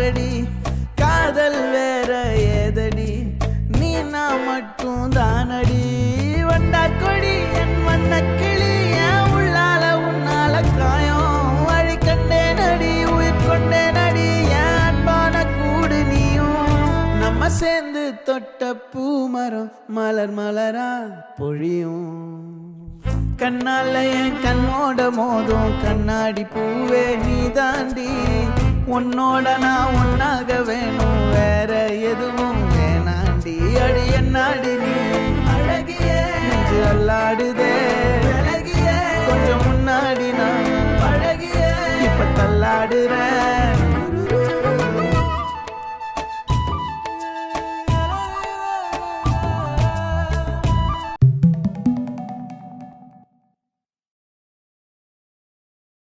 பாரடி காதல் வேற ஏதடி நீ நான் மட்டும் தானடி வண்டா கொடி என் வண்ண கிளி என் உள்ளால உன்னால காயம் வழி கண்டேன் அடி உயிர் கொண்டேன் அடி என் அன்பான கூடு நீயும் நம்ம சேர்ந்து தொட்ட பூமரம் மலர் மலரா பொழியும் கண்ணால என் கண்ணோட மோதும் கண்ணாடி பூவே நீ தாண்டி உன்னோட நான் ஒன்னாக வேணும் வேற எதுவும் வேணாண்டி அடி என்னாடி நீ அழகியே நெஞ்சு அல்லாடுதே கொஞ்சம் முன்னாடி நான்